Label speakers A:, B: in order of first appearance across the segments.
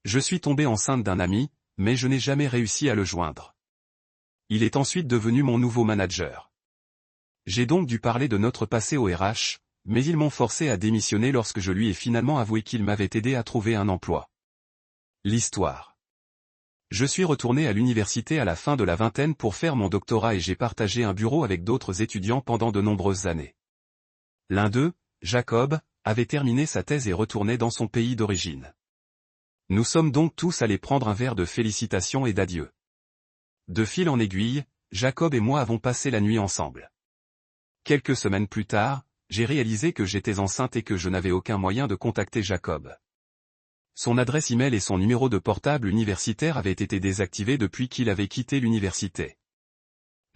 A: Je suis tombé enceinte d'un ami, mais je n'ai jamais réussi à le joindre. Il est ensuite devenu mon nouveau manager. J'ai donc dû parler de notre passé au RH, mais ils m'ont forcé à démissionner lorsque je lui ai finalement avoué qu'il m'avait aidé à trouver un emploi. L'histoire. Je suis retourné à l'université à la fin de la vingtaine pour faire mon doctorat et j'ai partagé un bureau avec d'autres étudiants pendant de nombreuses années. L'un d'eux, Jacob, avait terminé sa thèse et retournait dans son pays d'origine. Nous sommes donc tous allés prendre un verre de félicitations et d'adieu. De fil en aiguille, Jacob et moi avons passé la nuit ensemble. Quelques semaines plus tard, j'ai réalisé que j'étais enceinte et que je n'avais aucun moyen de contacter Jacob. Son adresse e-mail et son numéro de portable universitaire avaient été désactivés depuis qu'il avait quitté l'université.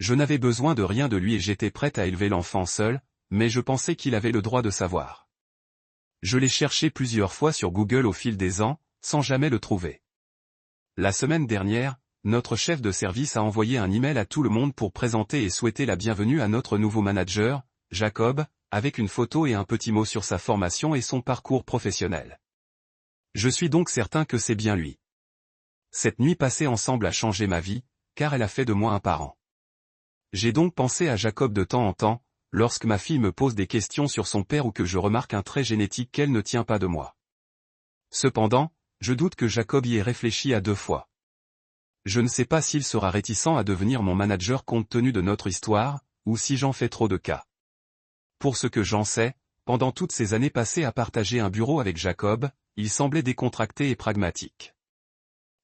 A: Je n'avais besoin de rien de lui et j'étais prête à élever l'enfant seul, mais je pensais qu'il avait le droit de savoir. Je l'ai cherché plusieurs fois sur Google au fil des ans, sans jamais le trouver. La semaine dernière, notre chef de service a envoyé un email à tout le monde pour présenter et souhaiter la bienvenue à notre nouveau manager, Jacob, avec une photo et un petit mot sur sa formation et son parcours professionnel. Je suis donc certain que c'est bien lui. Cette nuit passée ensemble a changé ma vie, car elle a fait de moi un parent. J'ai donc pensé à Jacob de temps en temps, lorsque ma fille me pose des questions sur son père ou que je remarque un trait génétique qu'elle ne tient pas de moi. Cependant, je doute que Jacob y ait réfléchi à 2 fois. Je ne sais pas s'il sera réticent à devenir mon manager compte tenu de notre histoire, ou si j'en fais trop de cas. Pour ce que j'en sais, pendant toutes ces années passées à partager un bureau avec Jacob, il semblait décontracté et pragmatique.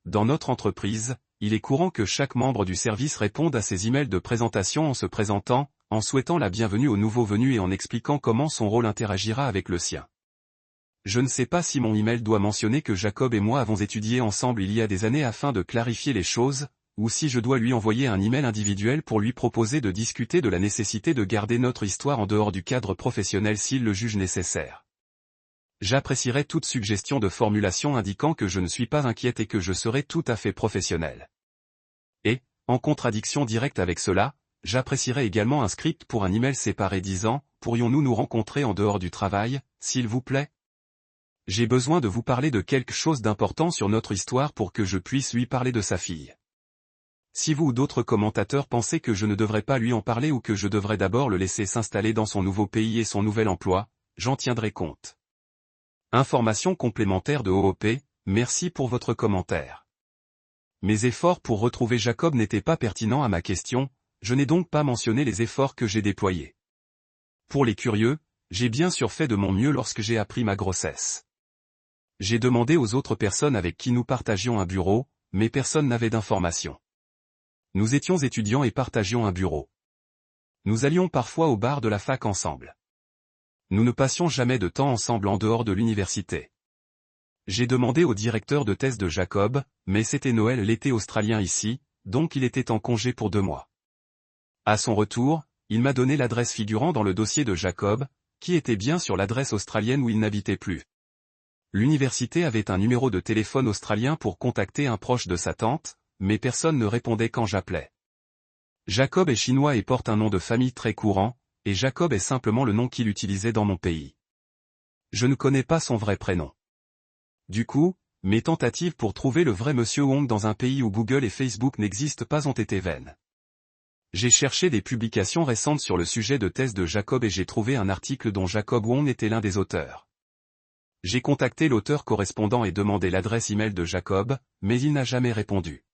A: Dans notre entreprise, il est courant que chaque membre du service réponde à ses emails de présentation en se présentant, en souhaitant la bienvenue au nouveau venu et en expliquant comment son rôle interagira avec le sien. Je ne sais pas si mon email doit mentionner que Jacob et moi avons étudié ensemble il y a des années afin de clarifier les choses, ou si je dois lui envoyer un email individuel pour lui proposer de discuter de la nécessité de garder notre histoire en dehors du cadre professionnel s'il le juge nécessaire. J'apprécierais toute suggestion de formulation indiquant que je ne suis pas inquiète et que je serai tout à fait professionnel. Et, en contradiction directe avec cela, j'apprécierais également un script pour un email séparé disant « Pourrions-nous nous rencontrer en dehors du travail, s'il vous plaît ?» J'ai besoin de vous parler de quelque chose d'important sur notre histoire pour que je puisse lui parler de sa fille. Si vous ou d'autres commentateurs pensez que je ne devrais pas lui en parler ou que je devrais d'abord le laisser s'installer dans son nouveau pays et son nouvel emploi, j'en tiendrai compte. Information complémentaire de OOP, merci pour votre commentaire. Mes efforts pour retrouver Jacob n'étaient pas pertinents à ma question, je n'ai donc pas mentionné les efforts que j'ai déployés. Pour les curieux, j'ai bien sûr fait de mon mieux lorsque j'ai appris ma grossesse. J'ai demandé aux autres personnes avec qui nous partagions un bureau, mais personne n'avait d'informations. Nous étions étudiants et partagions un bureau. Nous allions parfois au bar de la fac ensemble. Nous ne passions jamais de temps ensemble en dehors de l'université. J'ai demandé au directeur de thèse de Jacob, mais c'était Noël l'été australien ici, donc il était en congé pour 2 mois. À son retour, il m'a donné l'adresse figurant dans le dossier de Jacob, qui était bien sur l'adresse australienne où il n'habitait plus. L'université avait un numéro de téléphone australien pour contacter un proche de sa tante, mais personne ne répondait quand j'appelais. Jacob est chinois et porte un nom de famille très courant, et Jacob est simplement le nom qu'il utilisait dans mon pays. Je ne connais pas son vrai prénom. Du coup, mes tentatives pour trouver le vrai monsieur Wong dans un pays où Google et Facebook n'existent pas ont été vaines. J'ai cherché des publications récentes sur le sujet de thèse de Jacob et j'ai trouvé un article dont Jacob Wong était l'un des auteurs. J'ai contacté l'auteur correspondant et demandé l'adresse email de Jacob, mais il n'a jamais répondu.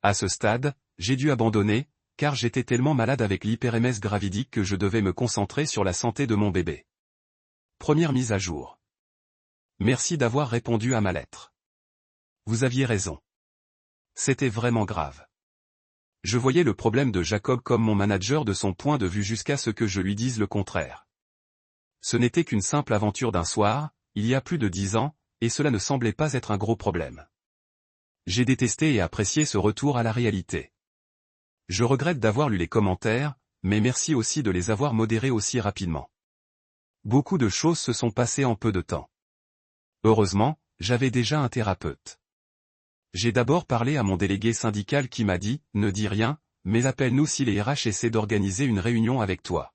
A: À ce stade, j'ai dû abandonner, car j'étais tellement malade avec l'hyperémèse gravidique que je devais me concentrer sur la santé de mon bébé. Première mise à jour. Merci d'avoir répondu à ma lettre. Vous aviez raison. C'était vraiment grave. Je voyais le problème de Jacob comme mon manager de son point de vue jusqu'à ce que je lui dise le contraire. Ce n'était qu'une simple aventure d'un soir, il y a plus de 10 ans, et cela ne semblait pas être un gros problème. J'ai détesté et apprécié ce retour à la réalité. Je regrette d'avoir lu les commentaires, mais merci aussi de les avoir modérés aussi rapidement. Beaucoup de choses se sont passées en peu de temps. Heureusement, j'avais déjà un thérapeute. J'ai d'abord parlé à mon délégué syndical qui m'a dit « Ne dis rien, mais appelle-nous si les RH essaient d'organiser une réunion avec toi ».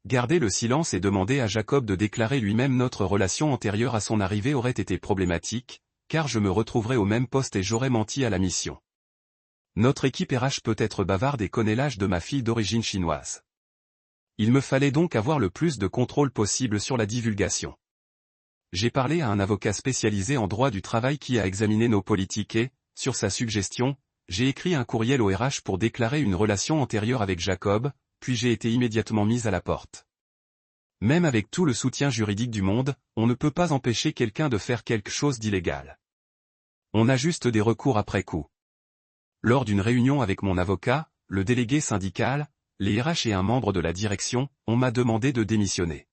A: Garder le silence et demander à Jacob de déclarer lui-même notre relation antérieure à son arrivée aurait été problématique, car je me retrouverai au même poste et j'aurais menti à la mission. Notre équipe RH peut être bavarde et connaît l'âge de ma fille d'origine chinoise. Il me fallait donc avoir le plus de contrôle possible sur la divulgation. J'ai parlé à un avocat spécialisé en droit du travail qui a examiné nos politiques et, sur sa suggestion, j'ai écrit un courriel au RH pour déclarer une relation antérieure avec Jacob, puis j'ai été immédiatement mise à la porte. Même avec tout le soutien juridique du monde, on ne peut pas empêcher quelqu'un de faire quelque chose d'illégal. On a juste des recours après coup. Lors d'une réunion avec mon avocat, le délégué syndical, les RH et un membre de la direction, on m'a demandé de démissionner.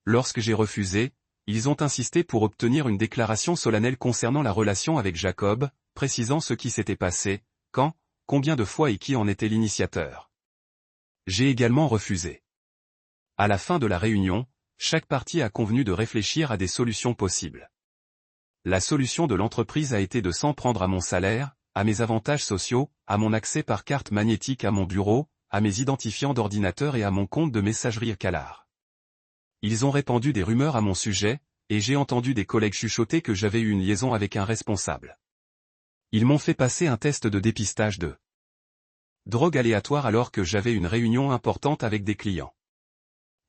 A: Lorsque j'ai refusé, ils ont insisté pour obtenir une déclaration solennelle concernant la relation avec Jacob, précisant ce qui s'était passé, quand, combien de fois et qui en était l'initiateur. J'ai également refusé. À la fin de la réunion, chaque partie a convenu de réfléchir à des solutions possibles. La solution de l'entreprise a été de s'en prendre à mon salaire, à mes avantages sociaux, à mon accès par carte magnétique à mon bureau, à mes identifiants d'ordinateur et à mon compte de messagerie Calar. Ils ont répandu des rumeurs à mon sujet, et j'ai entendu des collègues chuchoter que j'avais eu une liaison avec un responsable. Ils m'ont fait passer un test de dépistage de drogue aléatoire alors que j'avais une réunion importante avec des clients.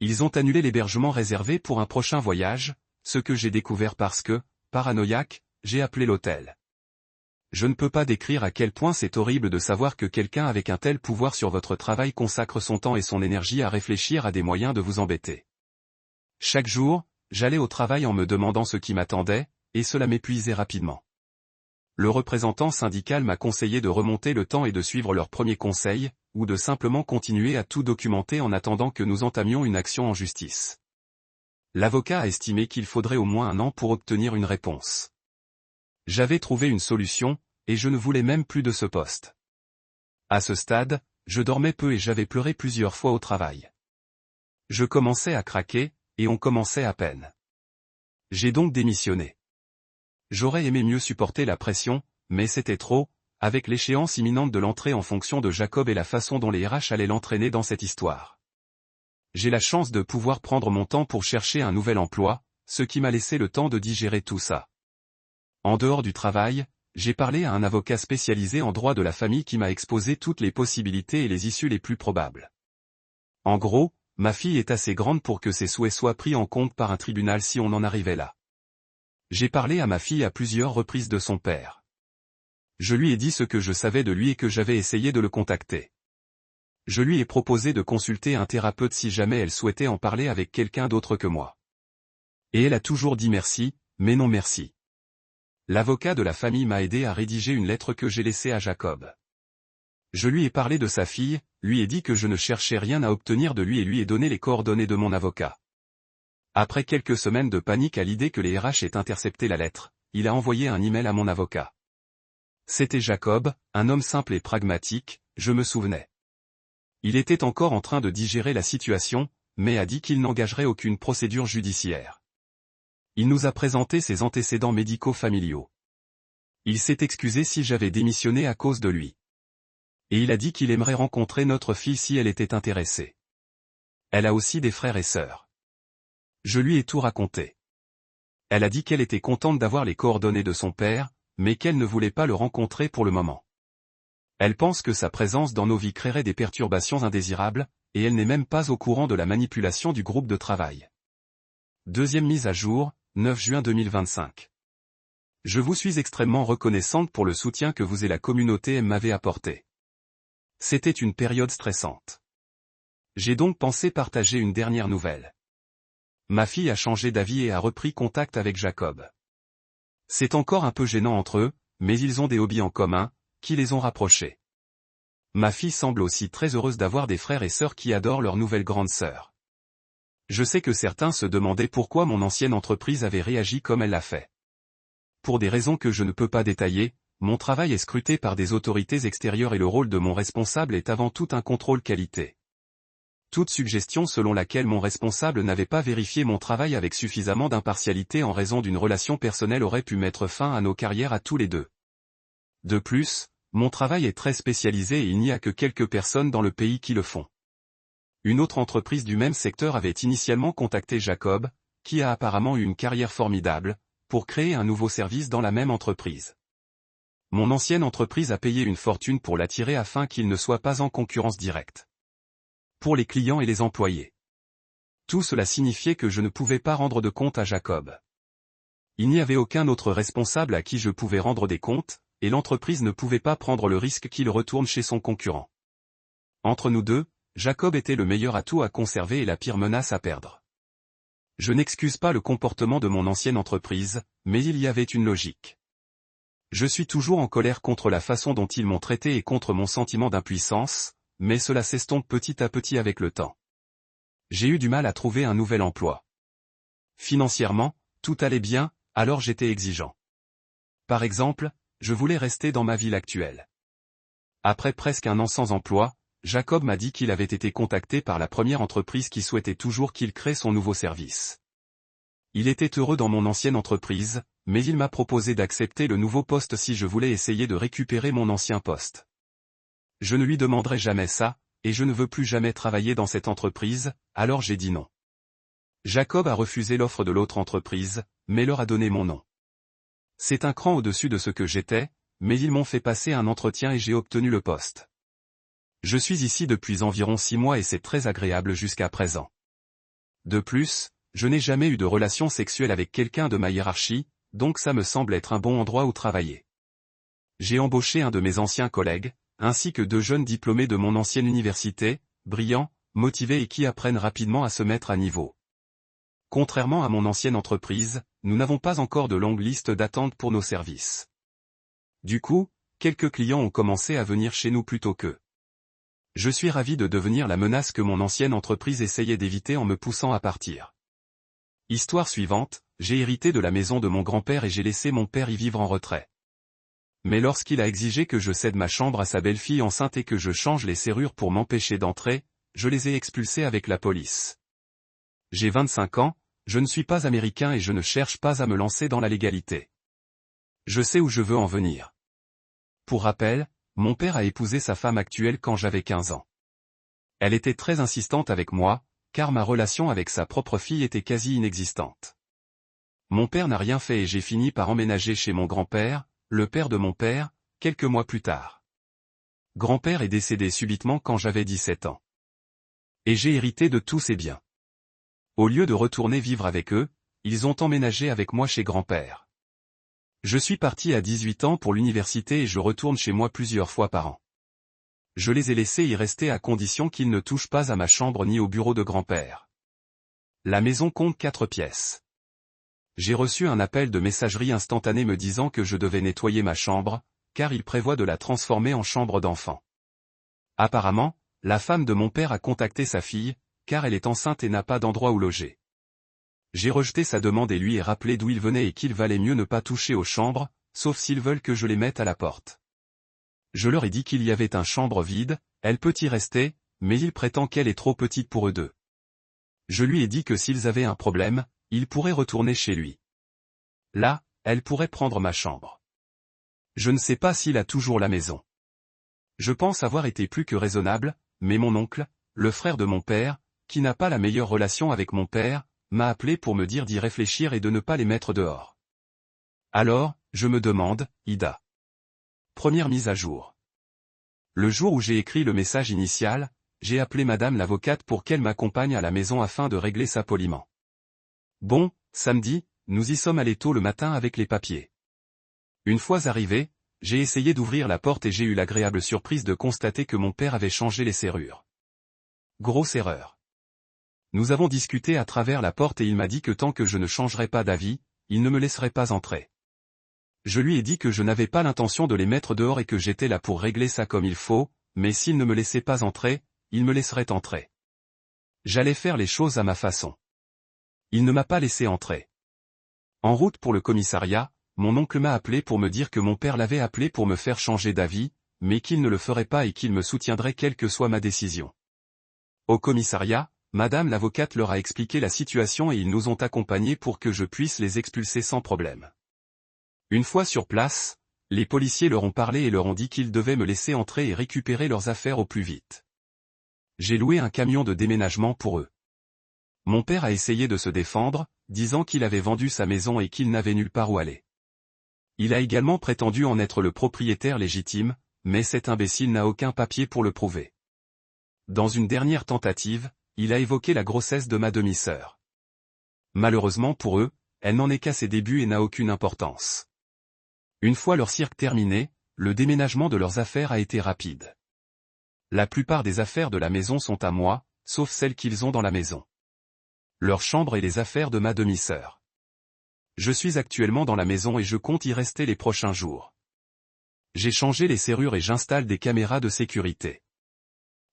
A: Ils ont annulé l'hébergement réservé pour un prochain voyage, ce que j'ai découvert parce que, paranoïaque, j'ai appelé l'hôtel. Je ne peux pas décrire à quel point c'est horrible de savoir que quelqu'un avec un tel pouvoir sur votre travail consacre son temps et son énergie à réfléchir à des moyens de vous embêter. Chaque jour, j'allais au travail en me demandant ce qui m'attendait, et cela m'épuisait rapidement. Le représentant syndical m'a conseillé de remonter le temps et de suivre leurs premiers conseils, ou de simplement continuer à tout documenter en attendant que nous entamions une action en justice. L'avocat a estimé qu'il faudrait au moins 1 an pour obtenir une réponse. J'avais trouvé une solution, et je ne voulais même plus de ce poste. À ce stade, je dormais peu et j'avais pleuré plusieurs fois au travail. Je commençais à craquer, et on commençait à peine. J'ai donc démissionné. J'aurais aimé mieux supporter la pression, mais c'était trop, avec l'échéance imminente de l'entrée en fonction de Jacob et la façon dont les RH allaient l'entraîner dans cette histoire. J'ai la chance de pouvoir prendre mon temps pour chercher un nouvel emploi, ce qui m'a laissé le temps de digérer tout ça. En dehors du travail, j'ai parlé à un avocat spécialisé en droit de la famille qui m'a exposé toutes les possibilités et les issues les plus probables. En gros, ma fille est assez grande pour que ses souhaits soient pris en compte par un tribunal si on en arrivait là. J'ai parlé à ma fille à plusieurs reprises de son père. Je lui ai dit ce que je savais de lui et que j'avais essayé de le contacter. Je lui ai proposé de consulter un thérapeute si jamais elle souhaitait en parler avec quelqu'un d'autre que moi. Et elle a toujours dit merci, mais non merci. L'avocat de la famille m'a aidé à rédiger une lettre que j'ai laissée à Jacob. Je lui ai parlé de sa fille, lui ai dit que je ne cherchais rien à obtenir de lui et lui ai donné les coordonnées de mon avocat. Après quelques semaines de panique à l'idée que les RH aient intercepté la lettre, il a envoyé un email à mon avocat. C'était Jacob, un homme simple et pragmatique, je me souvenais. Il était encore en train de digérer la situation, mais a dit qu'il n'engagerait aucune procédure judiciaire. Il nous a présenté ses antécédents médicaux familiaux. Il s'est excusé si j'avais démissionné à cause de lui. Et il a dit qu'il aimerait rencontrer notre fille si elle était intéressée. Elle a aussi des frères et sœurs. Je lui ai tout raconté. Elle a dit qu'elle était contente d'avoir les coordonnées de son père, mais qu'elle ne voulait pas le rencontrer pour le moment. Elle pense que sa présence dans nos vies créerait des perturbations indésirables, et elle n'est même pas au courant de la manipulation du groupe de travail. Deuxième mise à jour, 9 juin 2025. Je vous suis extrêmement reconnaissante pour le soutien que vous et la communauté m'avez apporté. C'était une période stressante. J'ai donc pensé partager une dernière nouvelle. Ma fille a changé d'avis et a repris contact avec Jacob. C'est encore un peu gênant entre eux, mais ils ont des hobbies en commun, qui les ont rapprochés. Ma fille semble aussi très heureuse d'avoir des frères et sœurs qui adorent leur nouvelle grande sœur. Je sais que certains se demandaient pourquoi mon ancienne entreprise avait réagi comme elle l'a fait. Pour des raisons que je ne peux pas détailler, mon travail est scruté par des autorités extérieures et le rôle de mon responsable est avant tout un contrôle qualité. Toute suggestion selon laquelle mon responsable n'avait pas vérifié mon travail avec suffisamment d'impartialité en raison d'une relation personnelle aurait pu mettre fin à nos carrières à tous les deux. De plus, mon travail est très spécialisé et il n'y a que quelques personnes dans le pays qui le font. Une autre entreprise du même secteur avait initialement contacté Jacob, qui a apparemment eu une carrière formidable, pour créer un nouveau service dans la même entreprise. Mon ancienne entreprise a payé une fortune pour l'attirer afin qu'il ne soit pas en concurrence directe. Pour les clients et les employés. Tout cela signifiait que je ne pouvais pas rendre de compte à Jacob. Il n'y avait aucun autre responsable à qui je pouvais rendre des comptes, et l'entreprise ne pouvait pas prendre le risque qu'il retourne chez son concurrent. Entre nous deux, Jacob était le meilleur atout à conserver et la pire menace à perdre. Je n'excuse pas le comportement de mon ancienne entreprise, mais il y avait une logique. Je suis toujours en colère contre la façon dont ils m'ont traité et contre mon sentiment d'impuissance, mais cela s'estompe petit à petit avec le temps. J'ai eu du mal à trouver un nouvel emploi. Financièrement, tout allait bien, alors j'étais exigeant. Par exemple, je voulais rester dans ma ville actuelle. Après presque un an sans emploi, Jacob m'a dit qu'il avait été contacté par la première entreprise qui souhaitait toujours qu'il crée son nouveau service. Il était heureux dans mon ancienne entreprise, mais il m'a proposé d'accepter le nouveau poste si je voulais essayer de récupérer mon ancien poste. Je ne lui demanderai jamais ça, et je ne veux plus jamais travailler dans cette entreprise, alors j'ai dit non. Jacob a refusé l'offre de l'autre entreprise, mais leur a donné mon nom. C'est un cran au-dessus de ce que j'étais, mais ils m'ont fait passer un entretien et j'ai obtenu le poste. Je suis ici depuis environ 6 mois et c'est très agréable jusqu'à présent. De plus, je n'ai jamais eu de relation sexuelle avec quelqu'un de ma hiérarchie, donc ça me semble être un bon endroit où travailler. J'ai embauché un de mes anciens collègues, ainsi que 2 jeunes diplômés de mon ancienne université, brillants, motivés et qui apprennent rapidement à se mettre à niveau. Contrairement à mon ancienne entreprise, nous n'avons pas encore de longue liste d'attente pour nos services. Du coup, quelques clients ont commencé à venir chez nous plutôt qu'eux. Je suis ravi de devenir la menace que mon ancienne entreprise essayait d'éviter en me poussant à partir. Histoire suivante, j'ai hérité de la maison de mon grand-père et j'ai laissé mon père y vivre en retrait. Mais lorsqu'il a exigé que je cède ma chambre à sa belle-fille enceinte et que je change les serrures pour m'empêcher d'entrer, je les ai expulsés avec la police. J'ai 25 ans, je ne suis pas américain et je ne cherche pas à me lancer dans la légalité. Je sais où je veux en venir. Pour rappel, mon père a épousé sa femme actuelle quand j'avais 15 ans. Elle était très insistante avec moi, car ma relation avec sa propre fille était quasi inexistante. Mon père n'a rien fait et j'ai fini par emménager chez mon grand-père, le père de mon père, quelques mois plus tard. Grand-père est décédé subitement quand j'avais 17 ans. Et j'ai hérité de tous ses biens. Au lieu de retourner vivre avec eux, ils ont emménagé avec moi chez grand-père. Je suis parti à 18 ans pour l'université et je retourne chez moi plusieurs fois par an. Je les ai laissés y rester à condition qu'ils ne touchent pas à ma chambre ni au bureau de grand-père. La maison compte 4 pièces. J'ai reçu un appel de messagerie instantanée me disant que je devais nettoyer ma chambre, car il prévoit de la transformer en chambre d'enfant. Apparemment, la femme de mon père a contacté sa fille, car elle est enceinte et n'a pas d'endroit où loger. J'ai rejeté sa demande et lui ai rappelé d'où il venait et qu'il valait mieux ne pas toucher aux chambres, sauf s'ils veulent que je les mette à la porte. Je leur ai dit qu'il y avait une chambre vide, elle peut y rester, mais il prétend qu'elle est trop petite pour eux deux. Je lui ai dit que s'ils avaient un problème, il pourrait retourner chez lui. Là, elle pourrait prendre ma chambre. Je ne sais pas s'il a toujours la maison. Je pense avoir été plus que raisonnable, mais mon oncle, le frère de mon père, qui n'a pas la meilleure relation avec mon père, m'a appelé pour me dire d'y réfléchir et de ne pas les mettre dehors. Alors, je me demande, Ida. Première mise à jour. Le jour où j'ai écrit le message initial, j'ai appelé madame l'avocate pour qu'elle m'accompagne à la maison afin de régler ça poliment. Bon, samedi, nous y sommes allés tôt le matin avec les papiers. Une fois arrivé, j'ai essayé d'ouvrir la porte et j'ai eu l'agréable surprise de constater que mon père avait changé les serrures. Grosse erreur. Nous avons discuté à travers la porte et il m'a dit que tant que je ne changerais pas d'avis, il ne me laisserait pas entrer. Je lui ai dit que je n'avais pas l'intention de les mettre dehors et que j'étais là pour régler ça comme il faut, mais s'il ne me laissait pas entrer, il me laisserait entrer. J'allais faire les choses à ma façon. Il ne m'a pas laissé entrer. En route pour le commissariat, mon oncle m'a appelé pour me dire que mon père l'avait appelé pour me faire changer d'avis, mais qu'il ne le ferait pas et qu'il me soutiendrait quelle que soit ma décision. Au commissariat, madame l'avocate leur a expliqué la situation et ils nous ont accompagnés pour que je puisse les expulser sans problème. Une fois sur place, les policiers leur ont parlé et leur ont dit qu'ils devaient me laisser entrer et récupérer leurs affaires au plus vite. J'ai loué un camion de déménagement pour eux. Mon père a essayé de se défendre, disant qu'il avait vendu sa maison et qu'il n'avait nulle part où aller. Il a également prétendu en être le propriétaire légitime, mais cet imbécile n'a aucun papier pour le prouver. Dans une dernière tentative, il a évoqué la grossesse de ma demi-sœur. Malheureusement pour eux, elle n'en est qu'à ses débuts et n'a aucune importance. Une fois leur cirque terminé, le déménagement de leurs affaires a été rapide. La plupart des affaires de la maison sont à moi, sauf celles qu'ils ont dans la maison. Leur chambre et les affaires de ma demi-sœur. Je suis actuellement dans la maison et je compte y rester les prochains jours. J'ai changé les serrures et j'installe des caméras de sécurité.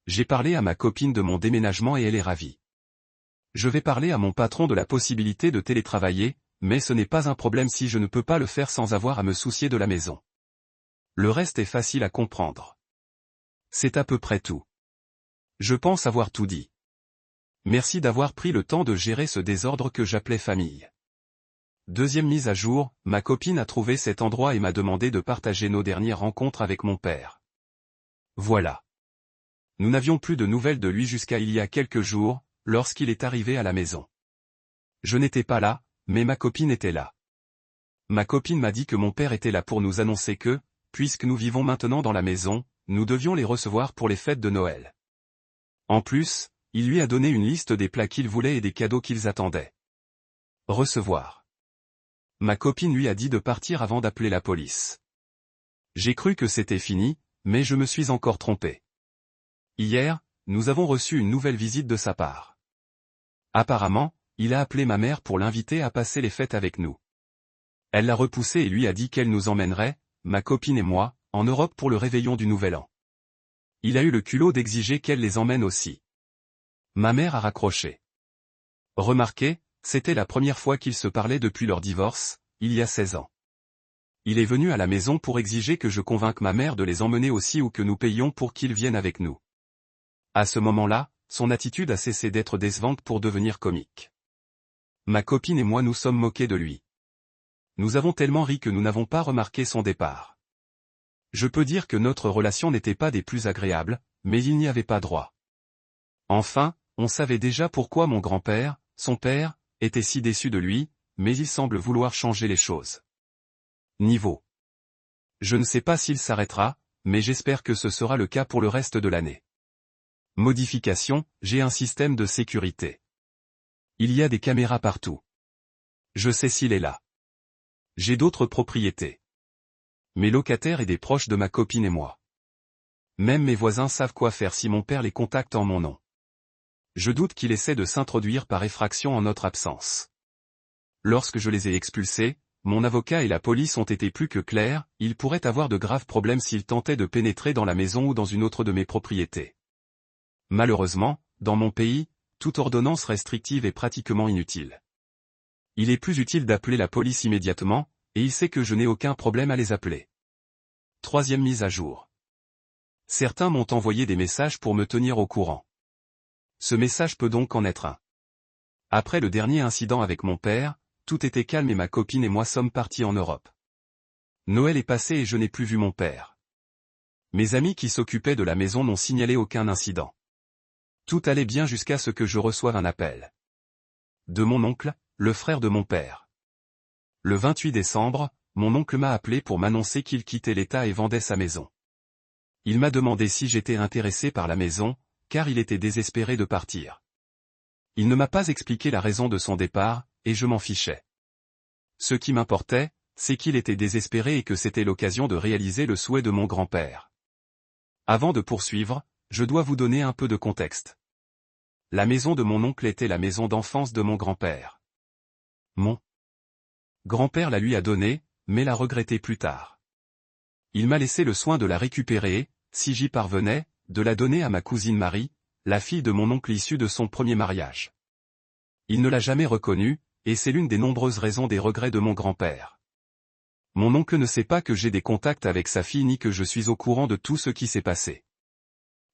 A: J'ai parlé à ma copine de mon déménagement et elle est ravie. Je vais parler à mon patron de la possibilité de télétravailler, mais ce n'est pas un problème si je ne peux pas le faire sans avoir à me soucier de la maison. Le reste est facile à comprendre. C'est à peu près tout. Je pense avoir tout dit. Merci d'avoir pris le temps de gérer ce désordre que j'appelais famille. Deuxième mise à jour, ma copine a trouvé cet endroit et m'a demandé de partager nos dernières rencontres avec mon père. Voilà. Nous n'avions plus de nouvelles de lui jusqu'à il y a quelques jours, lorsqu'il est arrivé à la maison. Je n'étais pas là, mais ma copine était là. Ma copine m'a dit que mon père était là pour nous annoncer que, puisque nous vivons maintenant dans la maison, nous devions les recevoir pour les fêtes de Noël. En plus, il lui a donné une liste des plats qu'il voulait et des cadeaux qu'ils attendaient. Recevoir. Ma copine lui a dit de partir avant d'appeler la police. J'ai cru que c'était fini, mais je me suis encore trompé. Hier, nous avons reçu une nouvelle visite de sa part. Apparemment, il a appelé ma mère pour l'inviter à passer les fêtes avec nous. Elle l'a repoussé et lui a dit qu'elle nous emmènerait, ma copine et moi, en Europe pour le réveillon du Nouvel An. Il a eu le culot d'exiger qu'elle les emmène aussi. Ma mère a raccroché. Remarquez, c'était la première fois qu'ils se parlaient depuis leur divorce, il y a 16 ans. Il est venu à la maison pour exiger que je convainque ma mère de les emmener aussi ou que nous payions pour qu'ils viennent avec nous. À ce moment-là, son attitude a cessé d'être décevante pour devenir comique. Ma copine et moi nous sommes moqués de lui. Nous avons tellement ri que nous n'avons pas remarqué son départ. Je peux dire que notre relation n'était pas des plus agréables, mais il n'y avait pas droit. Enfin, on savait déjà pourquoi mon grand-père, son père, était si déçu de lui, mais il semble vouloir changer les choses. Niveau. Je ne sais pas s'il s'arrêtera, mais j'espère que ce sera le cas pour le reste de l'année. Modification, j'ai un système de sécurité. Il y a des caméras partout. Je sais s'il est là. J'ai d'autres propriétés. Mes locataires et des proches de ma copine et moi. Même mes voisins savent quoi faire si mon père les contacte en mon nom. Je doute qu'il essaie de s'introduire par effraction en notre absence. Lorsque je les ai expulsés, mon avocat et la police ont été plus que clairs, il pourrait avoir de graves problèmes s'il tentait de pénétrer dans la maison ou dans une autre de mes propriétés. Malheureusement, dans mon pays, toute ordonnance restrictive est pratiquement inutile. Il est plus utile d'appeler la police immédiatement, et il sait que je n'ai aucun problème à les appeler. Troisième mise à jour. Certains m'ont envoyé des messages pour me tenir au courant. Ce message peut donc en être un. Après le dernier incident avec mon père, tout était calme et ma copine et moi sommes partis en Europe. Noël est passé et je n'ai plus vu mon père. Mes amis qui s'occupaient de la maison n'ont signalé aucun incident. Tout allait bien jusqu'à ce que je reçoive un appel. De mon oncle, le frère de mon père. Le 28 décembre, mon oncle m'a appelé pour m'annoncer qu'il quittait l'État et vendait sa maison. Il m'a demandé si j'étais intéressé par la maison, car il était désespéré de partir. Il ne m'a pas expliqué la raison de son départ, et je m'en fichais. Ce qui m'importait, c'est qu'il était désespéré et que c'était l'occasion de réaliser le souhait de mon grand-père. Avant de poursuivre, je dois vous donner un peu de contexte. La maison de mon oncle était la maison d'enfance de mon grand-père. Mon grand-père la lui a donnée, mais l'a regretté plus tard. Il m'a laissé le soin de la récupérer et, si j'y parvenais, de la donner à ma cousine Marie, la fille de mon oncle issue de son premier mariage. Il ne l'a jamais reconnue, et c'est l'une des nombreuses raisons des regrets de mon grand-père. Mon oncle ne sait pas que j'ai des contacts avec sa fille ni que je suis au courant de tout ce qui s'est passé.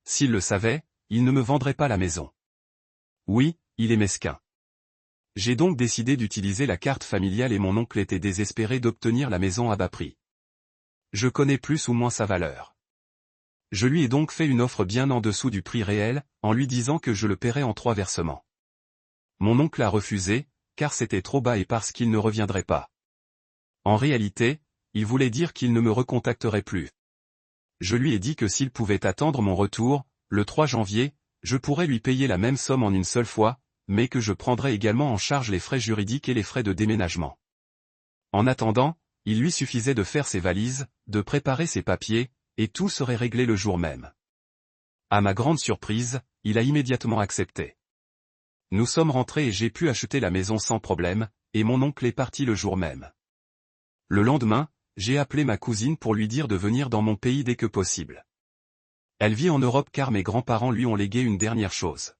A: S'il le savait, il ne me vendrait pas la maison. Oui, il est mesquin. J'ai donc décidé d'utiliser la carte familiale et mon oncle était désespéré d'obtenir la maison à bas prix. Je connais plus ou moins sa valeur. Je lui ai donc fait une offre bien en dessous du prix réel, en lui disant que je le paierais en 3 versements. Mon oncle a refusé, car c'était trop bas et parce qu'il ne reviendrait pas. En réalité, il voulait dire qu'il ne me recontacterait plus. Je lui ai dit que s'il pouvait attendre mon retour, le 3 janvier, je pourrais lui payer la même somme en une seule fois, mais que je prendrais également en charge les frais juridiques et les frais de déménagement. En attendant, il lui suffisait de faire ses valises, de préparer ses papiers, et tout serait réglé le jour même. À ma grande surprise, il a immédiatement accepté. Nous sommes rentrés et j'ai pu acheter la maison sans problème, et mon oncle est parti le jour même. Le lendemain, j'ai appelé ma cousine pour lui dire de venir dans mon pays dès que possible. Elle vit en Europe car mes grands-parents lui ont légué une dernière chose.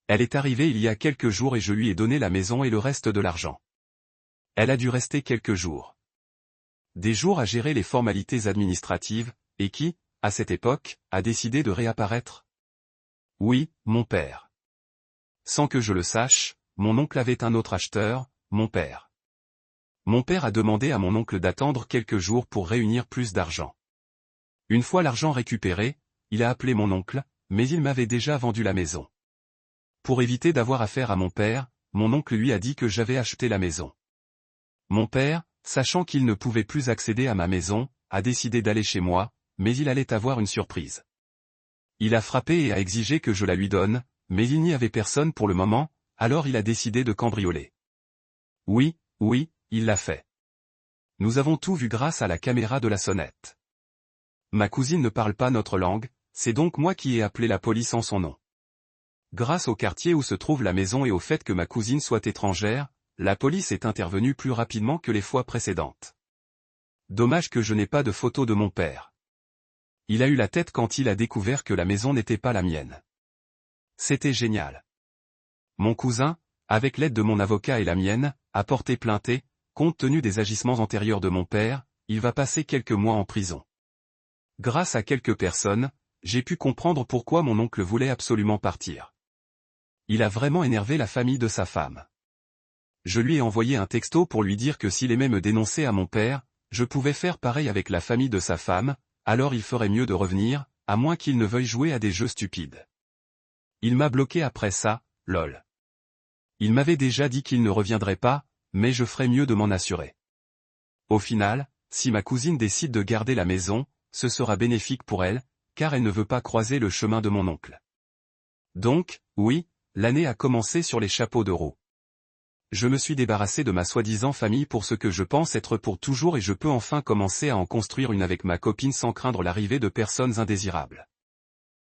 A: Elle est arrivée il y a quelques jours et je lui ai donné la maison et le reste de l'argent. Elle a dû rester quelques jours. Des jours à gérer les formalités administratives, et qui, à cette époque, a décidé de réapparaître? Oui, mon père. Sans que je le sache, mon oncle avait un autre acheteur, mon père. Mon père a demandé à mon oncle d'attendre quelques jours pour réunir plus d'argent. Une fois l'argent récupéré, il a appelé mon oncle, mais il m'avait déjà vendu la maison. Pour éviter d'avoir affaire à mon père, mon oncle lui a dit que j'avais acheté la maison. Mon père, sachant qu'il ne pouvait plus accéder à ma maison, a décidé d'aller chez moi, mais il allait avoir une surprise. Il a frappé et a exigé que je la lui donne, mais il n'y avait personne pour le moment, alors il a décidé de cambrioler. Oui, il l'a fait. Nous avons tout vu grâce à la caméra de la sonnette. Ma cousine ne parle pas notre langue, c'est donc moi qui ai appelé la police en son nom. Grâce au quartier où se trouve la maison et au fait que ma cousine soit étrangère, la police est intervenue plus rapidement que les fois précédentes. Dommage que je n'ai pas de photo de mon père. Il a eu la tête quand il a découvert que la maison n'était pas la mienne. C'était génial. Mon cousin, avec l'aide de mon avocat et la mienne, a porté plainte et, compte tenu des agissements antérieurs de mon père, il va passer quelques mois en prison. Grâce à quelques personnes, j'ai pu comprendre pourquoi mon oncle voulait absolument partir. Il a vraiment énervé la famille de sa femme. Je lui ai envoyé un texto pour lui dire que s'il aimait me dénoncer à mon père, je pouvais faire pareil avec la famille de sa femme, alors il ferait mieux de revenir, à moins qu'il ne veuille jouer à des jeux stupides. Il m'a bloqué après ça, lol. Il m'avait déjà dit qu'il ne reviendrait pas, mais je ferais mieux de m'en assurer. Au final, si ma cousine décide de garder la maison, ce sera bénéfique pour elle, car elle ne veut pas croiser le chemin de mon oncle. Donc, oui, l'année a commencé sur les chapeaux de roue. Je me suis débarrassé de ma soi-disant famille pour ce que je pense être pour toujours et je peux enfin commencer à en construire une avec ma copine sans craindre l'arrivée de personnes indésirables.